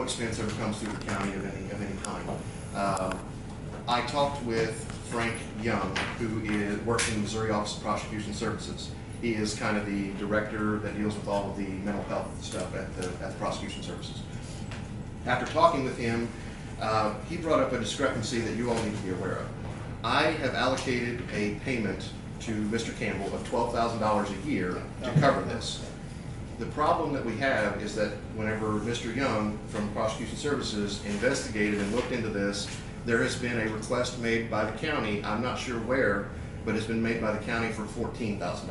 no expense ever comes through the county of any kind. I talked with Frank Young, who works in the Missouri Office of Prosecution Services. He is kind of the director that deals with all of the mental health stuff at the prosecution services. After talking with him, he brought up a discrepancy that you all need to be aware of. I have allocated a payment to Mr. Campbell of $12,000 a year to cover this. The problem that we have is that whenever Mr. Young from Prosecution Services investigated and looked into this, there has been a request made by the county, I'm not sure where, but it's been made by the county for $14,000.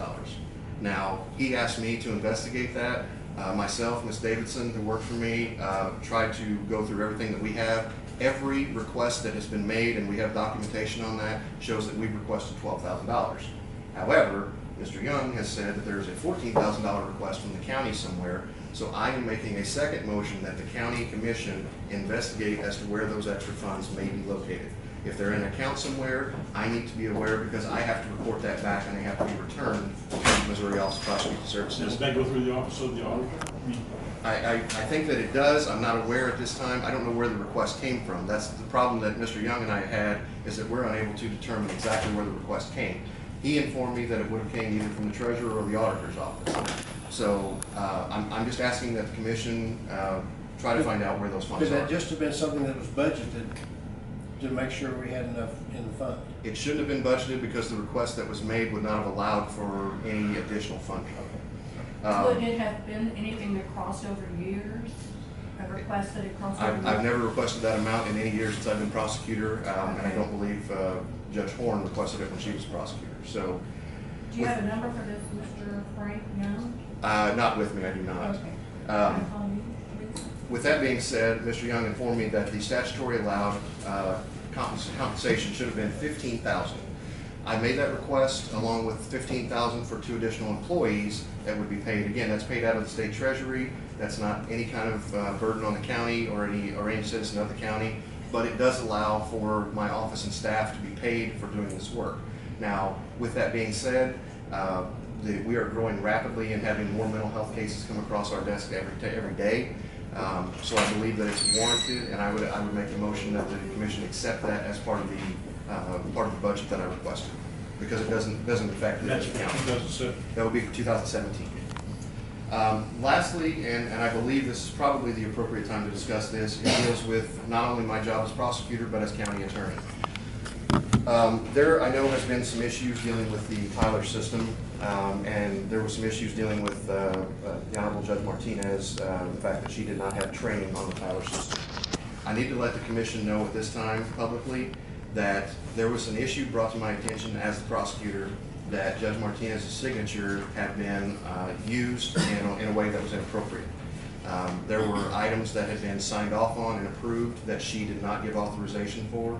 Now, he asked me to investigate that. Myself, Ms. Davidson, who worked for me, tried to go through everything that we have. Every request that has been made, and we have documentation on that, shows that we've requested $12,000. However, Mr. Young has said that there's a $14,000 request from the county somewhere, so I am making a second motion that the county commission investigate as to where those extra funds may be located. If they're in an account somewhere, I need to be aware because I have to report that back and they have to be returned to the Missouri Office of Prosecution Services. Does that go through the office of the auditor? I think that it does. I'm not aware at this time. I don't know where the request came from. That's the problem that Mr. Young and I had, is that we're unable to determine exactly where the request came. He informed me that it would have came either from the treasurer or the auditor's office. So I'm just asking that the commission try to find out where those funds are. Could that just have been something that was budgeted to make sure we had enough in the fund? It shouldn't have been budgeted because the request that was made would not have allowed for any additional funding. Would it have been anything that crossed over years? A request that it crossed over years? I've never requested that amount in any years since I've been prosecutor, and I don't believe Judge Horn requested it when she was prosecutor. So, do you have a number for this, Mr. Frank Young? Not with me, I do not. Okay. With that being said, Mr. Young informed me that the statutory allowed compensation should have been $15,000. I made that request along with $15,000 for 2 additional employees that would be paid. Again, that's paid out of the state treasury. That's not any kind of burden on the county or any citizen of the county, but it does allow for my office and staff to be paid for doing this work. Now, with that being said, we are growing rapidly and having more mental health cases come across our desk every day. So I believe that it's warranted, and I would make a motion that the commission accept that as part of the budget that I requested, because it doesn't affect the account. That would be for 2017. Lastly, and I believe this is probably the appropriate time to discuss this, it deals with not only my job as prosecutor but as county attorney. There, I know, has been some issues dealing with the Tyler system, and there were some issues dealing with the Honorable Judge Martinez, the fact that she did not have training on the Tyler system. I need to let the commission know at this time publicly that there was an issue brought to my attention as the prosecutor that Judge Martinez's signature had been used in a way that was inappropriate. There were items that had been signed off on and approved that she did not give authorization for.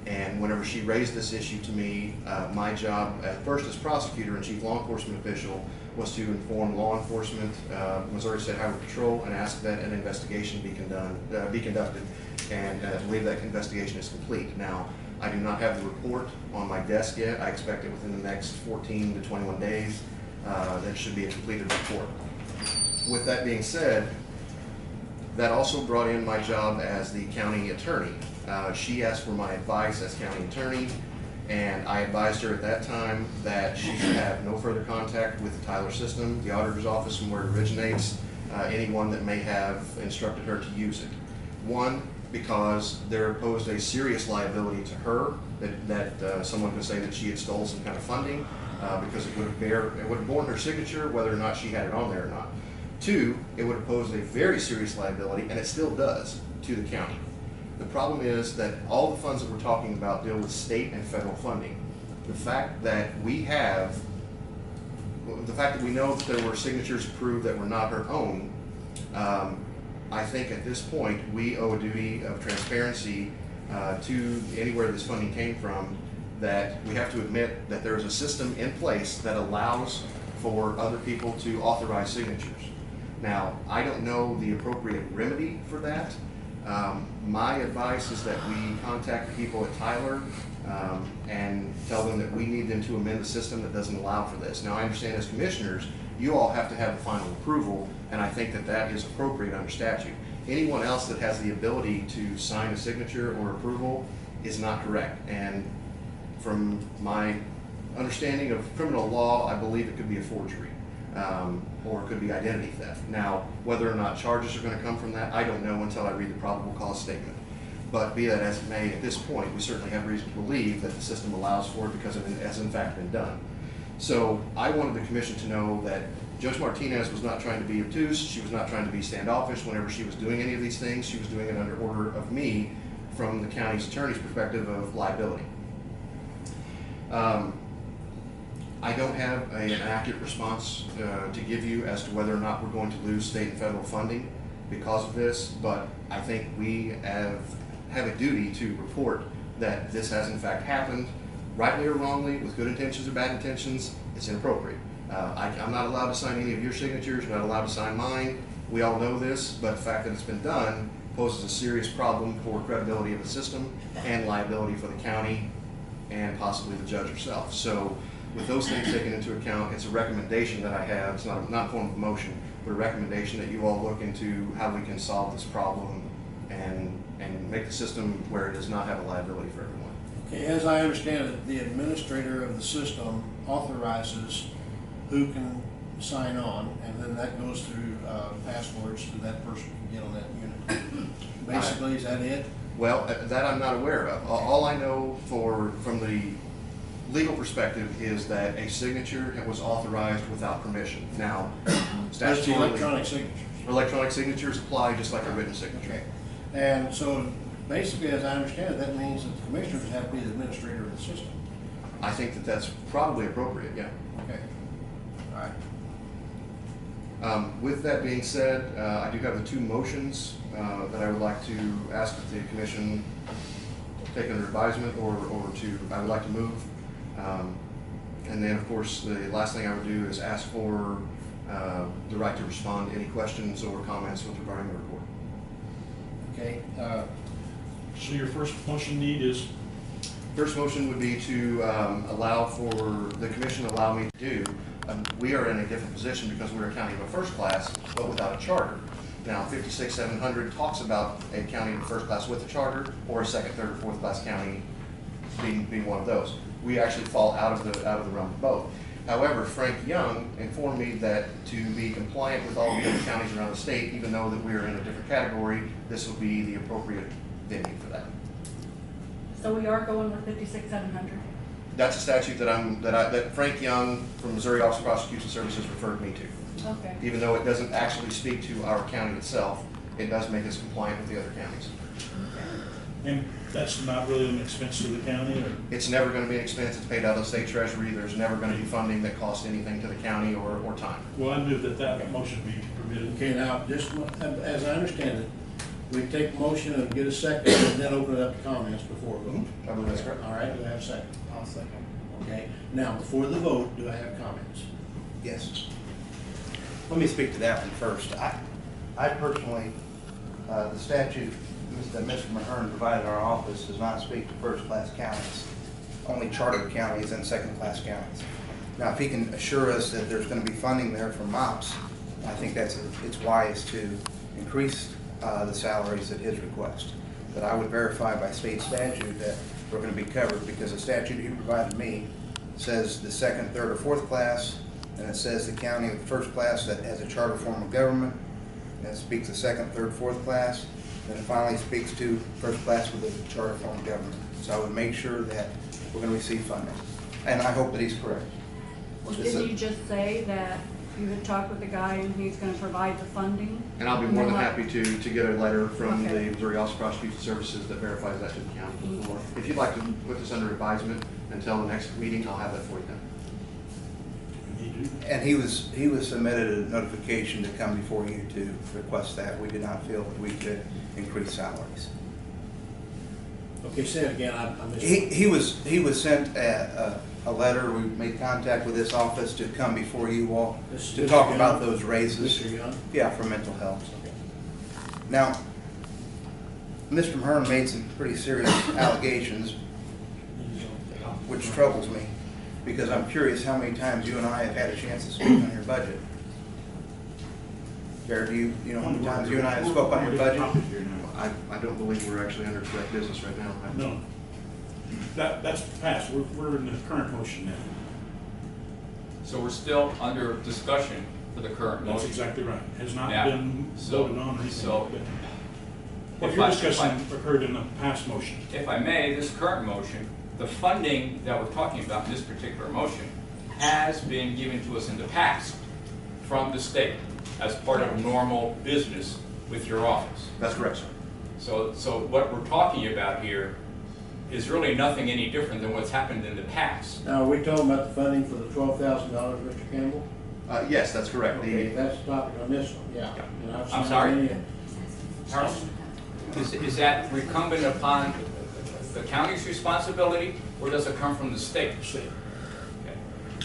And whenever she raised this issue to me, my job at first as prosecutor and chief law enforcement official was to inform law enforcement, Missouri State Highway Patrol, and ask that an investigation be conducted. And I believe that investigation is complete. Now, I do not have the report on my desk yet. I expect it within the next 14 to 21 days. That should be a completed report. With that being said, that also brought in my job as the county attorney. She asked for my advice as county attorney, and I advised her at that time that she should have no further contact with the Tyler system, the auditor's office from where it originates, anyone that may have instructed her to use it. One, because there posed a serious liability to her that someone could say that she had stolen some kind of funding, because it would have borne her signature whether or not she had it on there or not. Two, it would have posed a very serious liability, and it still does, to the county. The problem is that all the funds that we're talking about deal with state and federal funding. The fact that we know that there were signatures approved that were not her own, I think at this point we owe a duty of transparency to anywhere this funding came from, that we have to admit that there is a system in place that allows for other people to authorize signatures. Now, I don't know the appropriate remedy for that. My advice is that we contact the people at Tyler and tell them that we need them to amend the system that doesn't allow for this. Now, I understand as commissioners, you all have to have the final approval, and I think that that is appropriate under statute. anyone else that has the ability to sign a signature or approval is not correct. And from my understanding of criminal law, I believe it could be a forgery, or it could be identity theft. Now, whether or not charges are going to come from that, I don't know until I read the probable cause statement. But be that as it may, at this point, we certainly have reason to believe that the system allows for it because it has in fact been done. So I wanted the commission to know that Judge Martinez was not trying to be obtuse. She was not trying to be standoffish whenever she was doing any of these things. She was doing it under order of me from the county's attorney's perspective of liability. I don't have an accurate response to give you as to whether or not we're going to lose state and federal funding because of this, but I think we have a duty to report that this has in fact happened, rightly or wrongly, with good intentions or bad intentions. It's inappropriate. I'm not allowed to sign any of your signatures, you're not allowed to sign mine. We all know this, but the fact that it's been done poses a serious problem for credibility of the system and liability for the county and possibly the judge herself. So with those things taken into account, it's a recommendation that I have. It's not a form of motion, but a recommendation that you all look into how we can solve this problem and make the system where it does not have a liability for everyone. Okay, as I understand it, the administrator of the system authorizes who can sign on, and then that goes through passwords so that person can get on that unit. Basically, is that it? Well, that I'm not aware of. All I know from the legal perspective is that a signature was authorized without permission. Now, That's statutorily, electronic signatures. electronic signatures apply just like a written signature. Okay. And so basically, as I understand it, that means that the commissioners have to be the administrator of the system. I think that that's probably appropriate, yeah. Okay. All right. With that being said, I do have the two motions that I would like to ask that the commission take under advisement I would like to move. And then, of course, the last thing I would do is ask for the right to respond to any questions or comments with regarding the report. Okay. So your first motion need is? First motion would be to allow for the commission to allow me to do. We are in a different position because we're a county of a first class, but without a charter. Now, 56700 talks about a county of a first class with a charter, or a second, third, or fourth class county being one of those. We actually fall out of the realm of both. However, Frank Young informed me that to be compliant with all the other counties around the state, even though that we're in a different category, this will be the appropriate venue for that. So we are going with 56700. That's a statute that Frank Young from Missouri Office of Prosecution Services referred me to. Okay. Even though it doesn't actually speak to our county itself, it does make us compliant with the other counties. And that's not really an expense to the county, or? It's never going to be an expense. It's paid out of the state treasury. There's never going to be funding that costs anything to the county or time. Well, I move that motion be permitted. Okay, now, just as I understand it, we take a motion and get a second, and then open it up to comments before we vote. I believe that's correct. All right, do I have a second? I'll second. Okay, now, before the vote, do I have comments? Yes. Let me speak to that one first. I personally, the statute that Mr. Mahern provided our office does not speak to first-class counties, only chartered counties and second-class counties. Now, if he can assure us that there's going to be funding there for MOPS, I think it's wise to increase the salaries at his request. But I would verify by state statute that we're going to be covered, because the statute he provided me says the second, third, or fourth class, and it says the county of the first class that has a charter form of government, and it speaks the second, third, fourth class, and it finally speaks to first class with a charter form of government. So I would make sure that we're going to receive funding, and I hope that he's correct. Well, didn't you just say that you had talked with the guy and he's going to provide the funding? And I'll be more than happy to get a letter from Okay. the Missouri Office of Prosecution Services that verifies that to the county before. If you'd like to put this under advisement until the next meeting, I'll have that for you then. And he was submitted a notification to come before you to request that. We did not feel that we could increase salaries. Okay, say it again, I missed. He was sent a letter. We made contact with this office to come before you all to talk about those raises. Mr. Young? Yeah, for mental health. Okay. Now, Mr. Mahern made some pretty serious allegations, which troubles me, because I'm curious how many times you and I have had a chance to speak on your budget. Jared, do you know how many times you and I have spoke on your budget? I don't believe we're actually under correct business right now. No. That's passed. We're in the current motion now. So we're still under discussion for the current That's motion. exactly right. Has not Yeah. been So- voted on or anything. so but what if you're I- discussing occurred in the past motion. If I may, this current motion, the funding that we're talking about in this particular motion has been given to us in the past from the state as part of normal business with your office. That's correct, sir. So what we're talking about here is really nothing any different than what's happened in the past. Now, are we talking about the funding for the $12,000, Mr. Campbell? Yes, that's correct. Okay, that's the topic on this one, yeah. And I've I'm signed sorry? many- Is that recumbent upon the county's responsibility, or does it come from the state? State. Okay.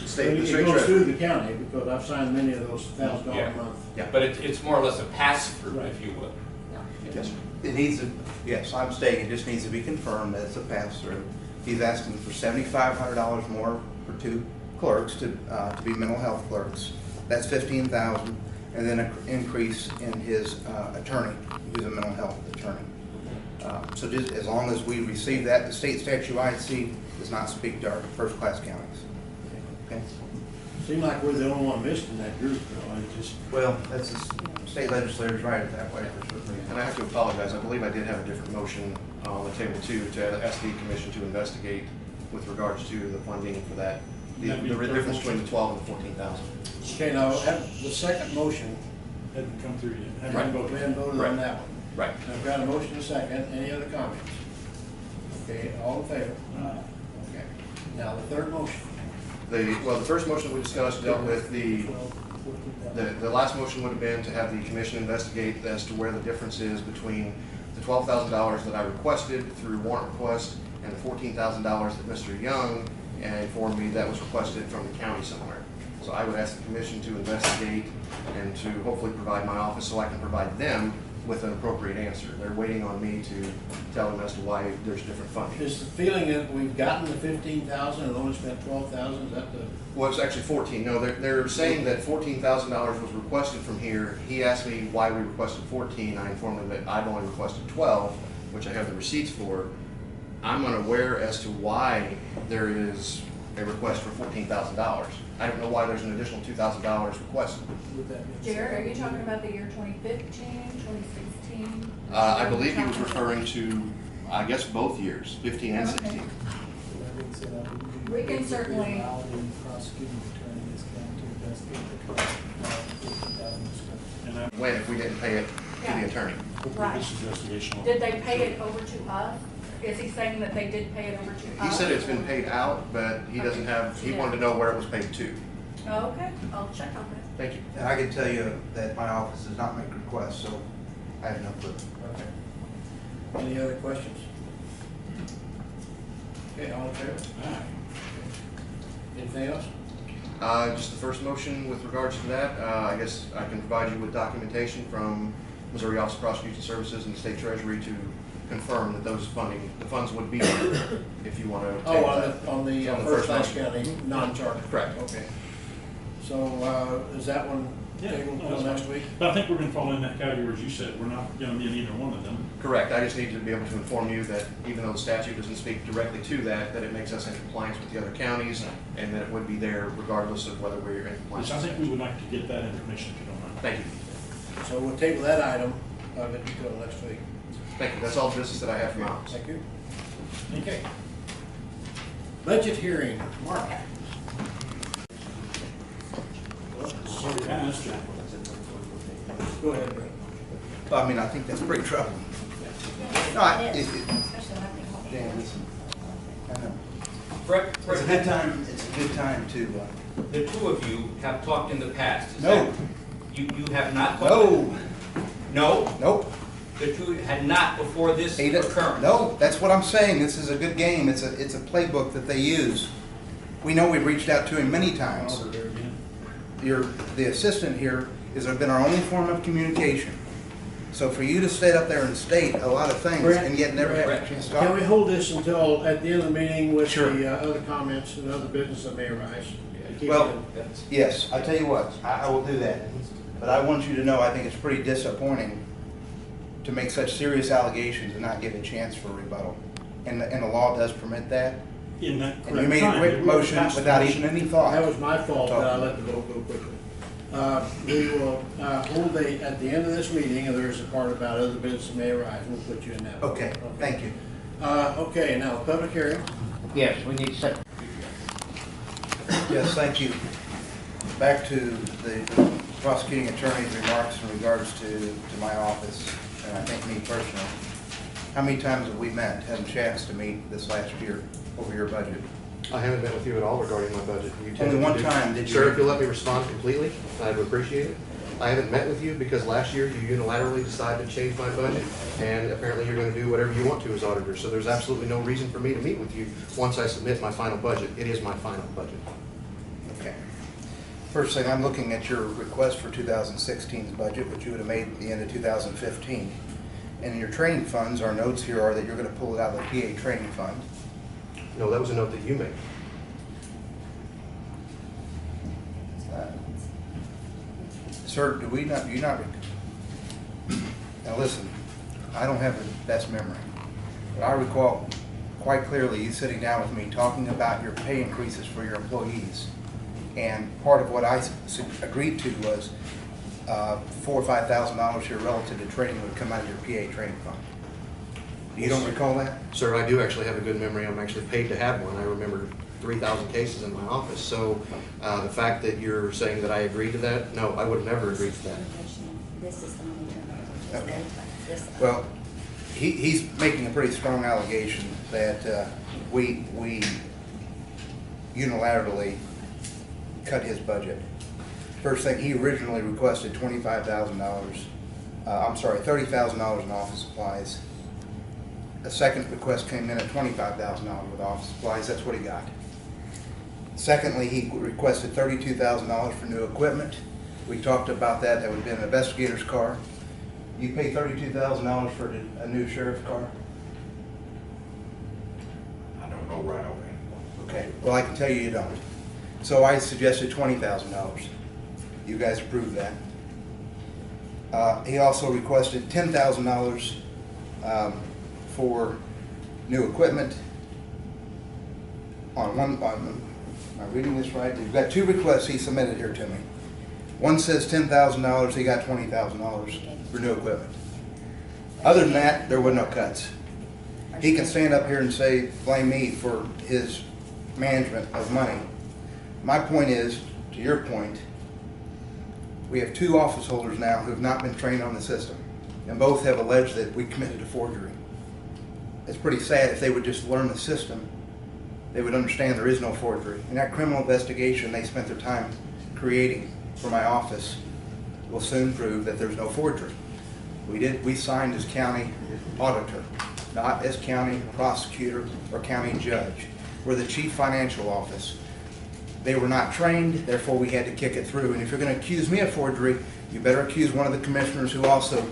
The state, the It state goes through treasurer. the county, because I've signed many of those $1,000 Yeah. a month. Yeah. But it's more or less a pass-through, Right. if you will. Yes, sir. It needs to, yes, I'm stating, it just needs to be confirmed that it's a pass-through. He's asking for $7,500 more for 2 clerks to be mental health clerks. That's $15,000, and then an increase in his attorney, who's a mental health attorney. So just as long as we receive that, the state statute I see does not speak to our first-class counties. Okay? Seems like we're the only one missed in that group, though. I just, Well, that's the state legislators write it that way for sure. And I have to apologize, I believe I did have a different motion on the table too, to ask the commission to investigate with regards to the funding for that. The That'd be the difference third between the 12 and the 14,000. okay, now, the second motion, Hadn't come through yet. Hadn't Right. been we voted. haven't voted Right. on that one. Right. I've got a motion and a second. Any other comments? Okay, all in favor? Okay. Now, the third motion. The first motion we discussed dealt with the last motion would have been to have the commission investigate as to where the difference is between the $12,000 that I requested through warrant request and the $14,000 that Mr. Young informed me that was requested from the county somewhere. So I would ask the commission to investigate and to hopefully provide my office so I can provide them with an appropriate answer. They're waiting on me to tell them as to why there's different funding. Is the feeling that we've gotten the 15,000 and only spent 12,000, is that the? Well, it's actually 14. No, they're saying that $14,000 was requested from here. He asked me why we requested 14. I informed him that I've only requested 12, which I have the receipts for. I'm unaware as to why there is a request for $14,000. I don't know why there's an additional $2,000 requested. Jared, are you talking about the year 2015, 2016? I believe he was referring to, I guess, both years, 15 and 16. We can certainly- Prosecuting attorney is going to investigate the And that When, if we didn't pay it to the attorney. Right. this investigation. will- Did they pay it over to us? Is he saying that they did pay it over to us? He said it's been paid out, but he doesn't have, he wanted to know where it was paid to. Okay, I'll check on that. Thank you. And I can tell you that my office does not make requests, so I have no clue. Okay. Any other questions? Okay, all in favor? Aye. Anything else? Just the first motion with regards to that, I guess I can provide you with documentation from Missouri Office of Prosecution Services and the State Treasury to confirm that those the funds would be there if you want to. Oh, on the On the First first Class motion. County, non-charter. Correct. Okay. So, is that one Yeah, tabled no, till that's next fine. week? But I think we're going to fall in that category, as you said. We're not going to be in either one of them. Correct. I just need to be able to inform you that even though the statute doesn't speak directly to that, that it makes us in compliance with the other counties and that it would be there regardless of whether we're in compliance. Which I think we would like to get that information if you don't mind. Thank you. So we'll table that item of it until next week. Thank you. That's all the business that I have for my office. Thank you. Okay. Budget hearing, Mark. Passed. Go ahead, Brett. Well, I mean, I think that's pretty troubling. No, Dan, listen. I know. Brett, It's a good time, it's a good time to, the two of you have talked in the past. Is No. that- You have not talked? no, No? nope. The two had not before this Ada, occurrence? no, that's what I'm saying. This is a good game. It's a playbook that they use. We know we've reached out to him many times. Over there again. The assistant here has been our only form of communication. So for you to stay up there and state a lot of things Brett, and yet never have a chance to talk. Can we hold this until at the end of the meeting with Sure. the other comments and other business that may arise? Keep Well, it- yes, I tell you what, I will do that. But I want you to know, I think it's pretty disappointing to make such serious allegations and not give a chance for rebuttal. And the law does permit that. In that And you made a quick motion without even any thought. That was my fault that I let the vote go quickly. We will hold at the end of this meeting, and there's a part about other business that may arise. We'll put you in that. Okay, thank you. Okay, now, public hearing. Yes, we need to set. Yes, thank you. Back to the prosecuting attorney's remarks in regards to my office, and I think me personally. How many times have we met, had a chance to meet this last year over your budget? I haven't met with you at all regarding my budget. You tend Only to one do- time did you? Sir, if you'll let me respond completely, I would appreciate it. I haven't met with you because last year you unilaterally decided to change my budget, and apparently you're going to do whatever you want to as auditor. So there's absolutely no reason for me to meet with you once I submit my final budget. It is my final budget. Okay. First thing, I'm looking at your request for 2016's budget, which you would have made at the end of 2015. And in your training funds, our notes here are that you're going to pull it out of the PA training fund. No, that was a note that you made. Sir, do you not, now listen, I don't have the best memory, but I recall quite clearly you sitting down with me talking about your pay increases for your employees. And part of what I agreed to was $4,000 or $5,000 here relative to training would come out of your PA training fund. You don't recall that? Sir, I do actually have a good memory. I'm actually paid to have one. I remember 3,000 cases in my office. So the fact that you're saying that I agreed to that, no, I would have never agreed to that. Okay. Well, he's making a pretty strong allegation that we unilaterally cut his budget. First thing, he originally requested $25,000, $30,000 in office supplies. A second request came in at $25,000 with office supplies. That's what he got. Secondly, he requested $32,000 for new equipment. We talked about that. That would have been an investigator's car. You pay $32,000 for a new sheriff's car? I don't know right away. Okay, well, I can tell you don't. So I suggested $20,000. You guys approved that. He also requested $10,000 for new equipment. Am I reading this right? You've got two requests he submitted here to me. One says $10,000, he got $20,000 for new equipment. Other than that, there were no cuts. He can stand up here and say, blame me for his management of money. My point is, to your point, we have two office holders now who have not been trained on the system, and both have alleged that we committed a forgery. It's pretty sad. If they would just learn the system, they would understand there is no forgery. And that criminal investigation they spent their time creating for my office will soon prove that there's no forgery. We signed as county auditor, not as county prosecutor or county judge. We're the chief financial office. They were not trained, therefore we had to kick it through. And if you're going to accuse me of forgery, you better accuse one of the commissioners who also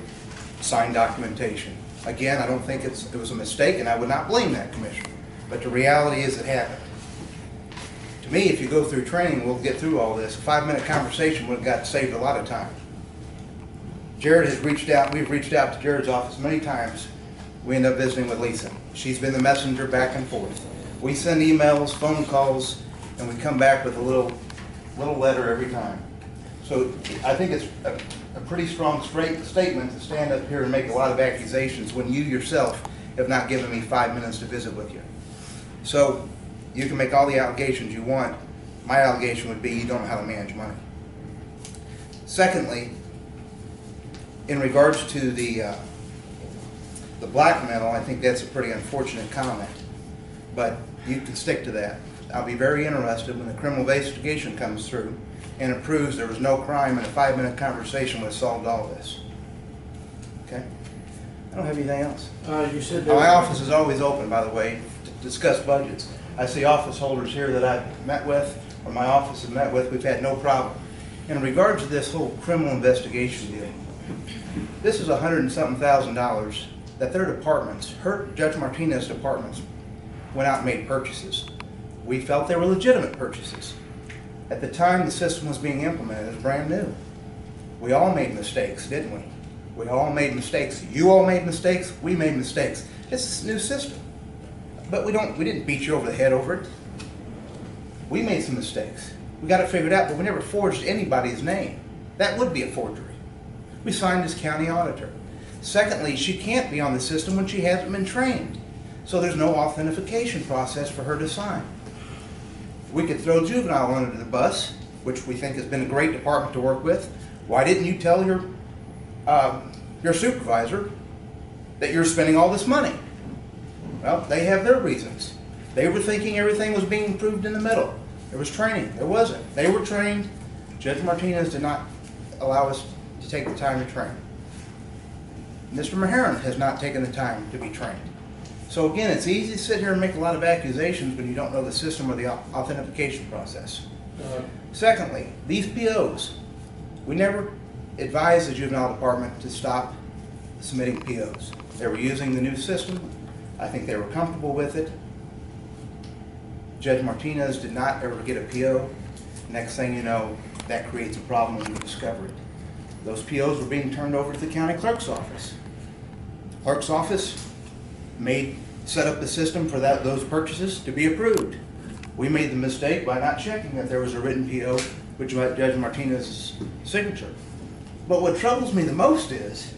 signed documentation. Again, I don't think it was a mistake, and I would not blame that commissioner. But the reality is it happened. To me, if you go through training, we'll get through all this. A 5-minute conversation would have got saved a lot of time. Jared has reached out. We've reached out to Jared's office many times. We end up visiting with Lisa. She's been the messenger back and forth. We send emails, phone calls, and we come back with a little letter every time. So I think it's a pretty strong statement to stand up here and make a lot of accusations when you yourself have not given me 5 minutes to visit with you. So you can make all the allegations you want. My allegation would be you don't know how to manage money. Secondly, in regards to the blackmail, I think that's a pretty unfortunate comment, but you can stick to that. I'll be very interested when the criminal investigation comes through and it proves there was no crime and a 5-minute conversation would have solved all this. Okay? I don't have anything else. You said My office is always open, by the way, to discuss budgets. I see office holders here that I've met with, or my office has met with, we've had no problem. In regards to this whole criminal investigation deal, this is $100 and something thousand that their departments, Judge Martinez's departments, went out and made purchases. We felt they were legitimate purchases. At the time the system was being implemented, it was brand new. We all made mistakes, didn't we? We all made mistakes. You all made mistakes, we made mistakes. It's a new system. But we didn't beat you over the head over it. We made some mistakes. We got it figured out, but we never forged anybody's name. That would be a forgery. We signed as county auditor. Secondly, she can't be on the system when she hasn't been trained. So there's no authentication process for her to sign. We could throw juvenile under the bus, which we think has been a great department to work with. Why didn't you tell your supervisor that you're spending all this money? Well, they have their reasons. They were thinking everything was being approved in the middle. There was training. There wasn't. They were trained. Judge Martinez did not allow us to take the time to train. Mr. Maharon has not taken the time to be trained. So again, it's easy to sit here and make a lot of accusations when you don't know the system or the authentication process. Secondly, these POs, we never advised the juvenile department to stop submitting POs. They were using the new system. I think they were comfortable with it. Judge Martinez did not ever get a PO. Next thing you know, that creates a problem when you discover it. Those POs were being turned over to the county clerk's office. Clerk's office set up the system for those purchases to be approved. We made the mistake by not checking that there was a written PO which had Judge Martinez's signature. But what troubles me the most is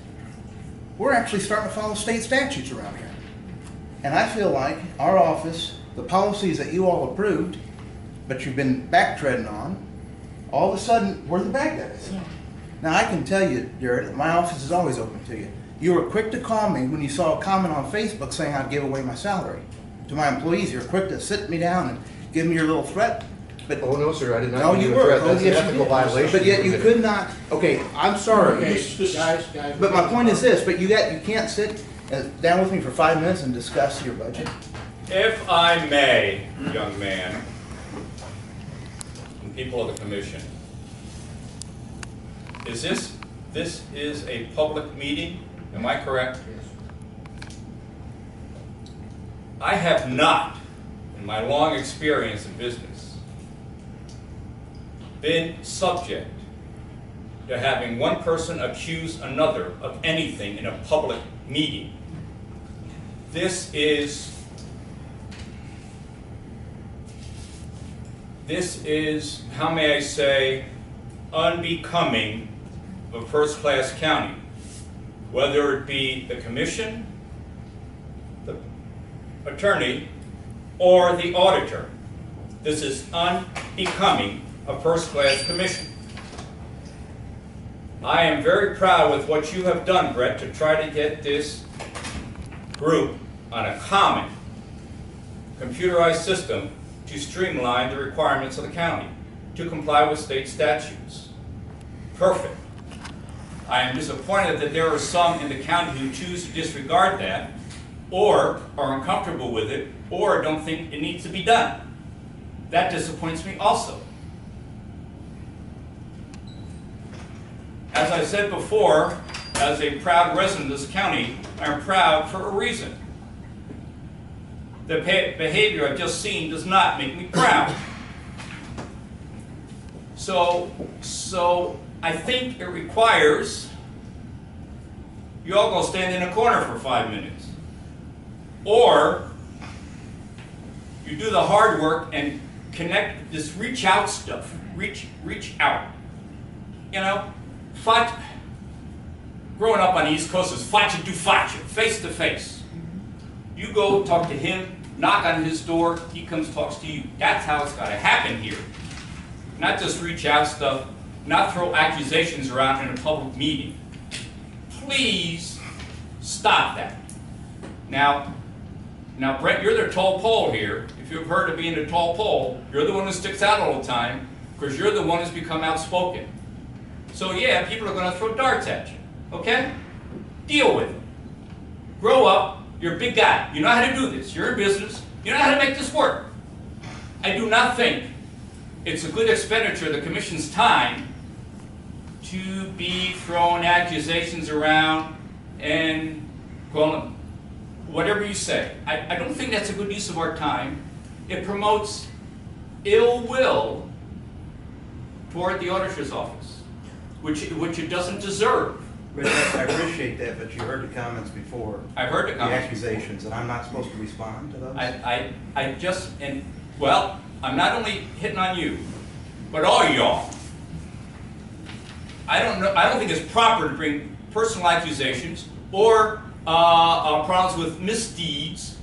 we're actually starting to follow state statutes around here. And I feel like our office, the policies that you all approved, but you've been backtreading on, all of a sudden, we're the bad guys. Now I can tell you, Jared, my office is always open to you. You were quick to call me when you saw a comment on Facebook saying I'd give away my salary. To my employees, you were quick to sit me down and give me your little threat. But Oh, no, sir, I did not. no, give you a were. threat. Oh, That's an yes, you ethical did. violation. But yet you committed. could not. Okay, I'm sorry. Okay, guys. But my point is this, but you can't sit down with me for 5 minutes and discuss your budget. If I may, young man, and people of the commission, this is a public meeting, am I correct? I have not, in my long experience in business, been subject to having one person accuse another of anything in a public meeting. This is, how may I say, unbecoming of a first-class county, whether it be the commission, the attorney, or the auditor. This is unbecoming of first-class commission. I am very proud with what you have done, Brett, to try to get this group on a common computerized system to streamline the requirements of the county to comply with state statutes. Perfect. I am disappointed that there are some in the county who choose to disregard that, or are uncomfortable with it, or don't think it needs to be done. That disappoints me also. As I said before, as a proud resident of this county, I'm proud for a reason. The behavior I've just seen does not make me proud. So I think it requires you all go stand in a corner for 5 minutes. Or you do the hard work and connect this reach out stuff. Reach out. You know, growing up on the East Coast is faccia do faccia, face to face. You go talk to him, knock on his door, he comes talks to you. That's how it's got to happen here. Not just reach out stuff, not throw accusations around in a public meeting. Please stop that. Now Brent, you're the tall pole here. If you've heard of being a tall pole, you're the one who sticks out all the time because you're the one who's become outspoken. So yeah, people are going to throw darts at you, okay? Deal with it. Grow up. You're a big guy. You know how to do this. You're in business. You know how to make this work. I do not think it's a good expenditure of the commission's time to be throwing accusations around and calling whatever you say. I don't think that's a good use of our time. It promotes ill will toward the auditor's office. which it doesn't deserve. But I appreciate that, but you heard the comments before. I've heard the The comments. accusations, and I'm not supposed to respond to those? Well, I'm not only hitting on you, but all y'all. I don't think it's proper to bring personal accusations or problems with misdeeds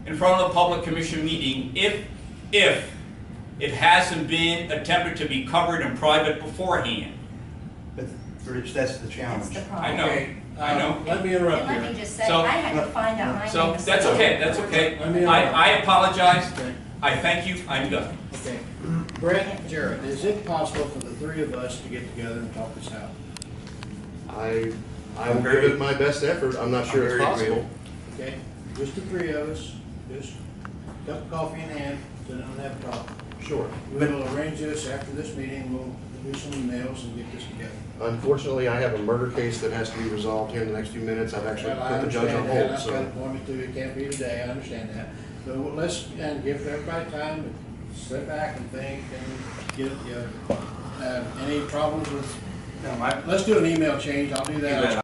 in front of a public commission meeting if it hasn't been attempted to be covered in private beforehand. But, Rich, that's the That's challenge. the problem. I know. Okay, I know. Let me interrupt And let me here. just say, So- I had to find out my name. So is that's spelled. okay, that's okay. Let me I apologize. Okay. I thank you, I'm done. Okay. Brett, Jared, is it possible for the three of us to get together and talk this out? I will give it my best effort. I'm not sure it's Very possible. agreeable. Okay? Just the three of us, just a cup of coffee in hand, sit down and have a talk. Sure. We will arrange this after this meeting, we'll do some emails and get this together. Unfortunately, I have a murder case that has to be resolved here in the next few minutes. I've actually Well, I put the judge on understand that, hold, I've got an so. appointment too, it can't be today, I understand that. But let's, and give everybody time to sit back and think and get it together. Any problems with, No, let's do an email change, I'll do that. Do that.